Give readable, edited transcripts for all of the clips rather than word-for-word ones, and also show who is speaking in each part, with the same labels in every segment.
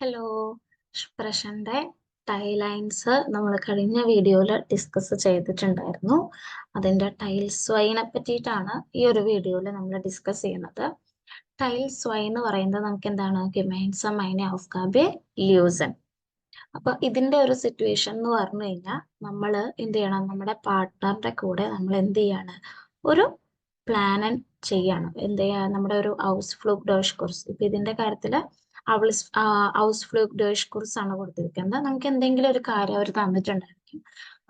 Speaker 1: Hello, പ്രശന്റെ tie lines നമ്മൾ കഴിഞ്ഞ വീഡിയോയിൽ ഡിസ്കസ് ചെയ്തിട്ടുണ്ടായിരുന്നു. അതിൻ്റെ ടൈൽ സ്വൈനെ പറ്റിയിട്ടാണ് ഈ ഒരു വീഡിയോയിൽ നമ്മൾ ഡിസ്കസ് ചെയ്യുന്നത്. ടൈൽ സ്വൈ എന്ന് പറയുന്നത് നമുക്ക് എന്താണ് ഗിമെയിൻസ മൈനെ ഓഫ്ഗാബെ ല്യൂസൻ. അപ്പൊ ഇതിന്റെ ഒരു സിറ്റുവേഷൻ എന്ന് പറഞ്ഞു കഴിഞ്ഞാൽ നമ്മൾ എന്ത് ചെയ്യണം, നമ്മുടെ പാർട്ട്ണറിന്റെ കൂടെ നമ്മൾ എന്ത് ചെയ്യാണ്, ഒരു പ്ലാൻ ചെയ്യണം. എന്ത് ചെയ്യാ, നമ്മുടെ ഒരു ഹൗസ് ഫ്ലൂഗ് ഡോഷ് കോഴ്സ്. ഇപ്പൊ ഇതിന്റെ കാര്യത്തില് ഹൗസ് ഫ്ലൂഗ് ഡോഷ് കോഴ്സ് ആണ് കൊടുത്തിരിക്കുന്നത്. നമുക്ക് എന്തെങ്കിലും ഒരു കാര്യം അവർ തന്നിട്ടുണ്ടായിരിക്കും,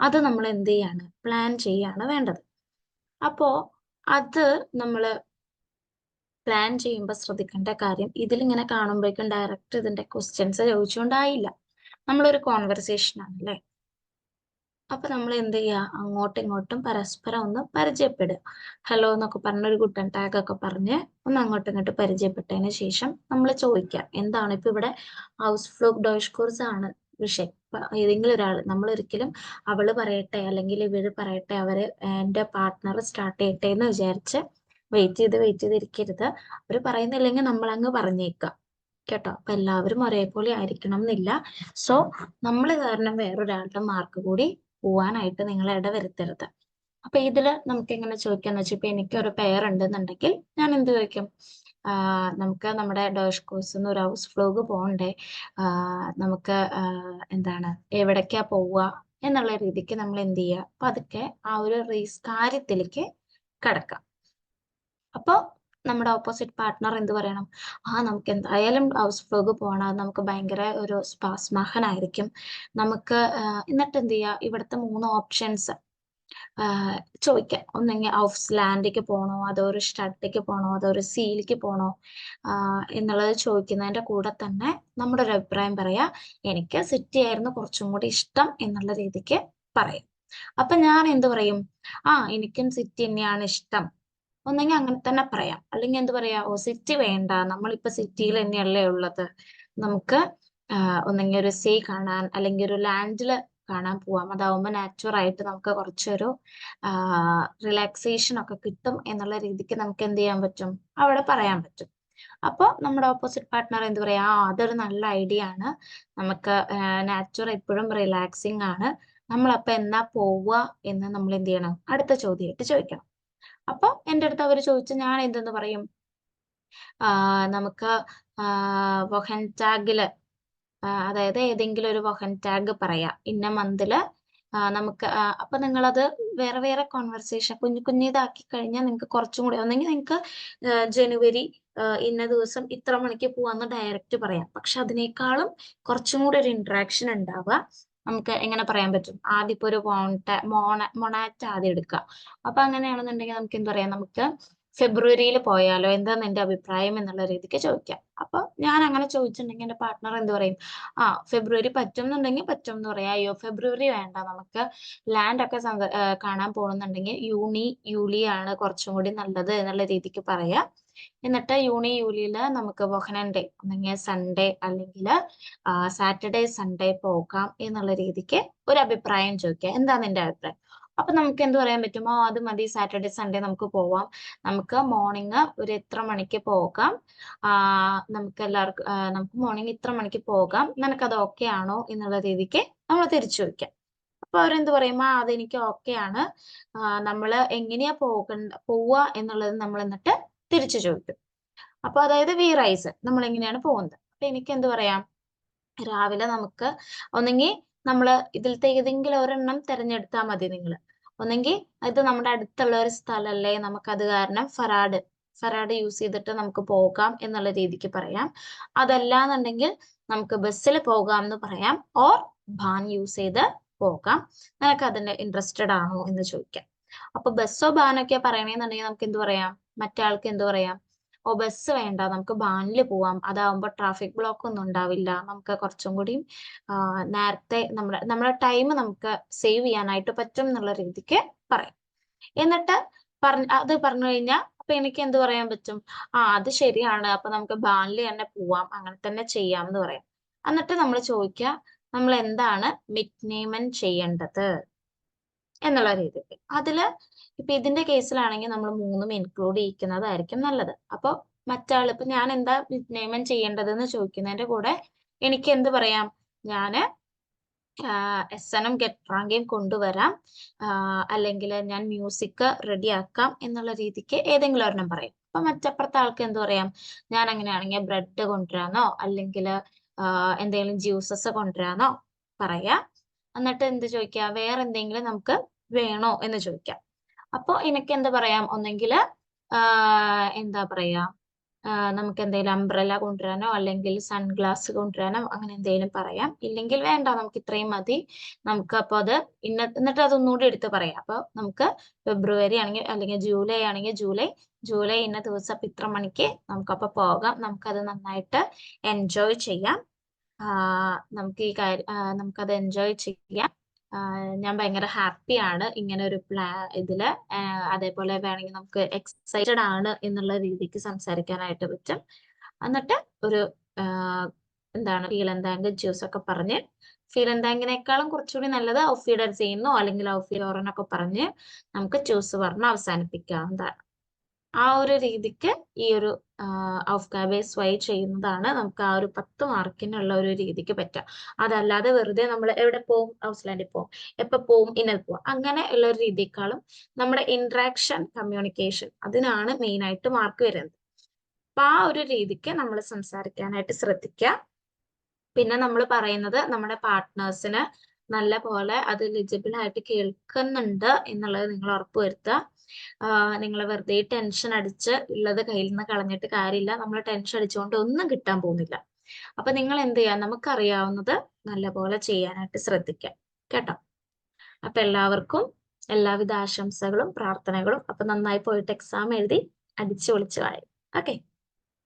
Speaker 1: അത് നമ്മൾ എന്ത് ചെയ്യാണ്, പ്ലാൻ ചെയ്യാണ് വേണ്ടത്. അപ്പോ അത് നമ്മൾ പ്ലാൻ ചെയ്യുമ്പോൾ ശ്രദ്ധിക്കേണ്ട കാര്യം, ഇതിലിങ്ങനെ കാണുമ്പോഴേക്കും ഡയറക്റ്റ് ഇതിന്റെ ക്വസ്റ്റ്യൻസ് ചോദിച്ചുകൊണ്ടായില്ല. നമ്മളൊരു കോൺവെർസേഷൻ ആണല്ലേ. അപ്പൊ നമ്മൾ എന്ത് ചെയ്യുക, അങ്ങോട്ടും ഇങ്ങോട്ടും പരസ്പരം ഒന്ന് പരിചയപ്പെടുക. ഹലോ എന്നൊക്കെ പറഞ്ഞൊരു ഗുഡ് ടാഗ് ഒക്കെ പറഞ്ഞ് ഒന്ന് അങ്ങോട്ടും ഇങ്ങോട്ടും പരിചയപ്പെട്ടതിന് ശേഷം നമ്മൾ ചോദിക്കുക, എന്താണ് ഇപ്പൊ ഇവിടെ ഹൗസ് ഫ്ലൂഗ് ഡോഷ് കോഴ്സ് ആണ് വിഷയം. ഇപ്പൊ ഏതെങ്കിലും ഒരാൾ, നമ്മൾ ഒരിക്കലും അവള് പറയട്ടെ അല്ലെങ്കിൽ ഇവര് പറയട്ടെ, അവര് എന്റെ പാർട്ട്ണർ സ്റ്റാർട്ട് ചെയ്യട്ടെ എന്ന് വിചാരിച്ച് വെയിറ്റ് ചെയ്തിരിക്കരുത്. അവര് പറയുന്നില്ലെങ്കിൽ നമ്മൾ അങ്ങ് പറഞ്ഞേക്കുക കേട്ടോ. അപ്പൊ എല്ലാവരും ഒരേപോലെ ആയിരിക്കണം എന്നില്ല. സോ നമ്മൾ കാരണം വേറൊരാളുടെ മാർക്ക് കൂടി പോവാനായിട്ട് നിങ്ങൾ ഇടവരുത്തരുത്. അപ്പൊ ഇതില് നമുക്ക് എങ്ങനെ ചോദിക്കാന്ന് വെച്ചാൽ, ഇപ്പൊ എനിക്കൊരു പെയർ ഉണ്ടെന്നുണ്ടെങ്കിൽ ഞാൻ എന്ത് ചോദിക്കും, നമുക്ക് നമ്മുടെ ഡോഷ് കോഴ്സ് ഒരു ഹൗസ് ഫ്ലോഗ് പോകണ്ടേ, നമുക്ക് എന്താണ് എവിടേക്കാ പോവുക എന്നുള്ള രീതിക്ക് നമ്മൾ എന്ത് ചെയ്യുക, അപ്പൊ അതൊക്കെ ആ ഒരു കാര്യത്തിലേക്ക് കടക്കാം. അപ്പൊ നമ്മുടെ ഓപ്പോസിറ്റ് പാർട്ട്ണർ എന്ത് പറയണം, നമുക്ക് എന്തായാലും ഹൗസ് ഫ്ലോഗ് പോകണം, അത് നമുക്ക് ഭയങ്കര ഒരു സ്പാസ്മഹനായിരിക്കും. നമുക്ക് എന്നിട്ട് എന്ത് ചെയ്യുക, ഇവിടുത്തെ 3 ഓപ്ഷൻസ് ചോദിക്കാം. ഒന്നെങ്കിൽ ഹൗസ് ലാൻഡിലേക്ക് പോകണോ, അതോ ഒരു സ്റ്റഡിലേക്ക് പോകണോ, അതോ ഒരു സീലിലേക്ക് പോകണോ എന്നുള്ളത് ചോദിക്കുന്നതിന്റെ കൂടെ തന്നെ നമ്മുടെ ഒരു അഭിപ്രായം പറയാ. എനിക്ക് സിറ്റി ആയിരുന്നു കുറച്ചും കൂടി ഇഷ്ടം എന്നുള്ള രീതിക്ക് പറയാം. അപ്പൊ ഞാൻ എന്ത് പറയും, എനിക്കും സിറ്റി തന്നെയാണ് ഇഷ്ടം. ഒന്നെങ്കിൽ അങ്ങനെ തന്നെ പറയാം, അല്ലെങ്കിൽ എന്ത് പറയാ, സിറ്റി വേണ്ട, നമ്മളിപ്പോ സിറ്റിയിൽ തന്നെയല്ലേ ഉള്ളത്, നമുക്ക് ഒന്നെങ്കിൽ ഒരു സീ കാണാൻ അല്ലെങ്കിൽ ഒരു ലാൻഡില് കാണാൻ പോവാം. അതാവുമ്പോൾ നാച്ചുറായിട്ട് നമുക്ക് കുറച്ചൊരു റിലാക്സേഷൻ ഒക്കെ കിട്ടും എന്നുള്ള രീതിക്ക് നമുക്ക് എന്ത് ചെയ്യാൻ പറ്റും, അവിടെ പറയാൻ പറ്റും. അപ്പോൾ നമ്മുടെ ഓപ്പോസിറ്റ് പാർട്ട്ണർ എന്ത് പറയാ, അതൊരു നല്ല ഐഡിയ ആണ്, നമുക്ക് നാച്ചുർ എപ്പോഴും റിലാക്സിങ് ആണ്, നമ്മളപ്പോ എന്നാ പോവുക എന്ന് നമ്മൾ എന്ത് ചെയ്യണം, അടുത്ത ചോദ്യമായിട്ട് ചോദിക്കണം. അപ്പൊ എൻ്റെ അടുത്ത് അവർ ചോദിച്ചു, ഞാൻ എന്തെന്ന് പറയും, നമുക്ക് വൊഹൻ ടാഗില്, അതായത് ഏതെങ്കിലും ഒരു വൊഹൻ ടാഗ് പറയാം ഇന്ന മന്തില്, നമുക്ക് അപ്പൊ നിങ്ങളത് വേറെ വേറെ കോൺവെർസേഷൻ കുഞ്ഞിതാക്കി കഴിഞ്ഞാൽ നിങ്ങൾക്ക് കുറച്ചും കൂടി, ഒന്നെങ്കിൽ നിങ്ങൾക്ക് ജനുവരി ഇന്ന ദിവസം ഇത്ര മണിക്ക് പോവാന്ന് ഡയറക്റ്റ് പറയാം. പക്ഷെ അതിനേക്കാളും കുറച്ചും കൂടി ഒരു ഇന്ററാക്ഷൻ ഉണ്ടാവുക. നമുക്ക് എങ്ങനെ പറയാൻ പറ്റും, ആദ്യം ഇപ്പൊ ഒരു മൊണാറ്റ് ആദ്യം എടുക്കുക. അപ്പൊ അങ്ങനെയാണെന്നുണ്ടെങ്കിൽ നമുക്ക് എന്താ പറയാ, നമുക്ക് ഫെബ്രുവരിയിൽ പോയാലോ, എന്താ നിന്റെ അഭിപ്രായം എന്നുള്ള രീതിക്ക് ചോദിക്കാം. അപ്പൊ ഞാൻ അങ്ങനെ ചോദിച്ചിട്ടുണ്ടെങ്കിൽ എന്റെ പാർട്ട്ണർ എന്ത് പറയും, ഫെബ്രുവരി പറ്റും എന്നുണ്ടെങ്കിൽ പറ്റും എന്ന് പറയാം. അയ്യോ ഫെബ്രുവരി വേണ്ട, നമുക്ക് ലാൻഡ് ഒക്കെ കാണാൻ പോകുന്നുണ്ടെങ്കിൽ യൂലി ആണ് കുറച്ചും കൂടി നല്ലത് എന്നുള്ള രീതിക്ക് പറയാം. എന്നിട്ട് യൂലിയില് നമുക്ക് വൊഹനൻഡേ ഒന്നെങ്കിൽ സൺഡേ അല്ലെങ്കിൽ സാറ്റർഡേ സൺഡേ പോകാം എന്നുള്ള രീതിക്ക് ഒരു അഭിപ്രായം ചോദിക്കുക, എന്താ നിന്റെ അഭിപ്രായം. അപ്പൊ നമുക്ക് എന്ത് പറയാൻ പറ്റുമോ, അത് മതി, സാറ്റർഡേ സൺഡേ നമുക്ക് പോവാം, നമുക്ക് മോർണിംഗ് ഒരു എത്ര മണിക്ക് പോകാം, നമുക്ക് എല്ലാവർക്കും നമുക്ക് മോർണിംഗ് ഇത്ര മണിക്ക് പോകാം, നിനക്കത് ഓക്കെ ആണോ എന്നുള്ള രീതിക്ക് നമ്മൾ തിരിച്ചു ചോദിക്കാം. അപ്പൊ അവരെന്ത് പറയും, അതെനിക്ക് ഓക്കെ ആണ്, നമ്മൾ എങ്ങനെയാ പോവുക എന്നുള്ളത് നമ്മൾ എന്നിട്ട് തിരിച്ചു ചോദിക്കും. അപ്പൊ അതായത് വി റൈസ്, നമ്മൾ എങ്ങനെയാണ് പോകുന്നത്. അപ്പൊ എനിക്ക് എന്ത് പറയാം, രാവിലെ നമുക്ക് ഒന്നെങ്കിൽ നമ്മൾ ഇതിലത്തെ ഏതെങ്കിലും ഒരെണ്ണം തിരഞ്ഞെടുത്താൽ മതി നിങ്ങൾ. ഒന്നെങ്കിൽ ഇത് നമ്മുടെ അടുത്തുള്ള ഒരു സ്ഥലമല്ലേ, നമുക്കത് കാരണം ഫറാഡ് യൂസ് ചെയ്തിട്ട് നമുക്ക് പോകാം എന്നുള്ള രീതിക്ക് പറയാം. അതല്ലാന്നുണ്ടെങ്കിൽ നമുക്ക് ബസ്സിൽ പോകാം എന്ന് പറയാം, ഓർ ഭാൻ യൂസ് ചെയ്ത് പോകാം, നിനക്ക് അതിന്റെ ഇൻട്രസ്റ്റഡ് ആണോ എന്ന് ചോദിക്കാം. അപ്പൊ ബസ്സോ ഭാനൊക്കെ പറയണെന്നുണ്ടെങ്കിൽ നമുക്ക് എന്ത് പറയാം, മറ്റേ ആൾക്ക് എന്ത് പറയാം, ബസ് വേണ്ട, നമുക്ക് ബാനിൽ പോവാം, അതാവുമ്പോ ട്രാഫിക് ബ്ലോക്ക് ഒന്നും ഉണ്ടാവില്ല, നമുക്ക് കുറച്ചും കൂടി നേരത്തെ നമ്മുടെ ടൈം നമുക്ക് സേവ് ചെയ്യാനായിട്ട് പറ്റും എന്നുള്ള രീതിക്ക് പറയാം. എന്നിട്ട് അത് പറഞ്ഞു കഴിഞ്ഞാൽ അപ്പൊ എനിക്ക് എന്ത് പറയാൻ പറ്റും, അത് ശരിയാണ്, അപ്പൊ നമുക്ക് ബാനിൽ തന്നെ പോവാം, അങ്ങനെ തന്നെ ചെയ്യാം എന്ന് പറയാം. എന്നിട്ട് നമ്മൾ ചോദിക്കുക, നമ്മൾ എന്താണ് നിക്നെയിം ചെയ്യേണ്ടത് എന്നുള്ള രീതിക്ക്. അതില് ഇപ്പൊ ഇതിന്റെ കേസിലാണെങ്കിൽ നമ്മൾ 3 ഇൻക്ലൂഡ് ചെയ്യിക്കുന്നതായിരിക്കും നല്ലത്. അപ്പൊ മറ്റാൾ, ഇപ്പൊ ഞാൻ എന്താ നിക്നെയിം ചെയ്യേണ്ടതെന്ന് ചോദിക്കുന്നതിന്റെ കൂടെ എനിക്ക് എന്ത് പറയാം, ഞാന് SNM ഗെറ്റ് റാങ്കേം കൊണ്ടുവരാം, അല്ലെങ്കിൽ ഞാൻ മ്യൂസിക് റെഡിയാക്കാം എന്നുള്ള രീതിക്ക് ഏതെങ്കിലും ഒരെണ്ണം പറയും. അപ്പൊ മറ്റപ്പുറത്തെ ആൾക്ക് എന്ത് പറയാം, ഞാൻ അങ്ങനെയാണെങ്കിൽ ബ്രെഡ് കൊണ്ടുവരാനോ അല്ലെങ്കിൽ എന്തെങ്കിലും ജ്യൂസസ് കൊണ്ടുവരാനോ പറയാ. എന്നിട്ട് എന്ത് ചോദിക്കാം, വേറെ എന്തെങ്കിലും നമുക്ക് വേണോ എന്ന് ചോദിക്കാം. അപ്പൊ എനിക്ക് എന്ത് പറയാം, ഒന്നെങ്കിൽ എന്താ പറയാ, നമുക്ക് എന്തെങ്കിലും അംബ്രല കൊണ്ടുവരാനോ അല്ലെങ്കിൽ സൺഗ്ലാസ് കൊണ്ടുവരാനോ അങ്ങനെ എന്തെങ്കിലും പറയാം. ഇല്ലെങ്കിൽ വേണ്ട, നമുക്ക് ഇത്രയും മതി, നമുക്ക് അപ്പൊ അത് എന്നിട്ട് അതൊന്നുകൂടി എടുത്ത് പറയാം. അപ്പൊ നമുക്ക് ഫെബ്രുവരി ആണെങ്കിൽ അല്ലെങ്കിൽ ജൂലൈ ആണെങ്കിൽ ജൂലൈ ഇന്ന ദിവസം അപ്പൊ ഇത്ര മണിക്ക് നമുക്കപ്പൊ പോകാം, നമുക്കത് നന്നായിട്ട് എൻജോയ് ചെയ്യാം. നമുക്ക് ഈ കാര്യം നമുക്കത് എൻജോയ് ചെയ്യാം. ഞാൻ ഭയങ്കര ഹാപ്പിയാണ് ഇങ്ങനെ ഒരു ഇതില്. അതേപോലെ വേണമെങ്കിൽ നമുക്ക് എക്സൈറ്റഡ് ആണ് എന്നുള്ള രീതിക്ക് സംസാരിക്കാനായിട്ട് പറ്റും. എന്നിട്ട് ഒരു എന്താണ് ഫീൽ ആൻഡ് താങ്ക് ജ്യൂസ് ഒക്കെ പറഞ്ഞ്, ഫീൽ ആൻഡ് താങ്കിനേക്കാളും കുറച്ചുകൂടി നല്ലത് ഔഫ് ഫീഡർ ചെയ്യുന്നു അല്ലെങ്കിൽ ഔഫ് ഫീഡോറനൊക്കെ പറഞ്ഞ് നമുക്ക് ജ്യൂസ് പറഞ്ഞ് അവസാനിപ്പിക്കാവുന്നതാണ്. ആ ഒരു രീതിക്ക് ഈ ഒരു ഔഫ് കാബെ സ്വൈ ചെയ്യുന്നതാണ് നമുക്ക് ആ ഒരു 10 മാർക്കിനുള്ള ഒരു രീതിക്ക് പറ്റുക. അതല്ലാതെ വെറുതെ നമ്മൾ എവിടെ പോവും, ഔസ്ലാൻഡിൽ പോവും, എപ്പോ പോവും, ഇന്നത് പോവും, അങ്ങനെ ഉള്ള ഒരു രീതിക്കാളും നമ്മുടെ ഇന്ററാക്ഷൻ കമ്മ്യൂണിക്കേഷൻ അതിനാണ് മെയിൻ ആയിട്ട് മാർക്ക് വരുന്നത്. അപ്പൊ ആ ഒരു രീതിക്ക് നമ്മൾ സംസാരിക്കാനായിട്ട് ശ്രദ്ധിക്കുക. പിന്നെ നമ്മൾ പറയുന്നത് നമ്മുടെ പാർട്ട്നേഴ്സിന് നല്ല പോലെ അത് ലിജിബിൾ ആയിട്ട് കേൾക്കുന്നുണ്ട് എന്നുള്ളത് നിങ്ങൾ ഉറപ്പുവരുത്തുക. നിങ്ങൾ വെറുതെ ടെൻഷൻ അടിച്ച് ഉള്ളത് കയ്യിൽ നിന്ന് കളഞ്ഞിട്ട് കാര്യമില്ല. നമ്മൾ ടെൻഷൻ അടിച്ചുകൊണ്ട് ഒന്നും കിട്ടാൻ പോകുന്നില്ല. അപ്പൊ നിങ്ങൾ എന്ത് ചെയ്യാം, നമുക്കറിയാവുന്നത് നല്ലപോലെ ചെയ്യാനായിട്ട് ശ്രദ്ധിക്കാം കേട്ടോ. അപ്പൊ എല്ലാവർക്കും എല്ലാവിധ ആശംസകളും പ്രാർത്ഥനകളും. അപ്പൊ നന്നായി പോയിട്ട് എക്സാം എഴുതി അടിച്ചു പൊളിച്ചു കളയും. Okay,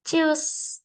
Speaker 1: choose.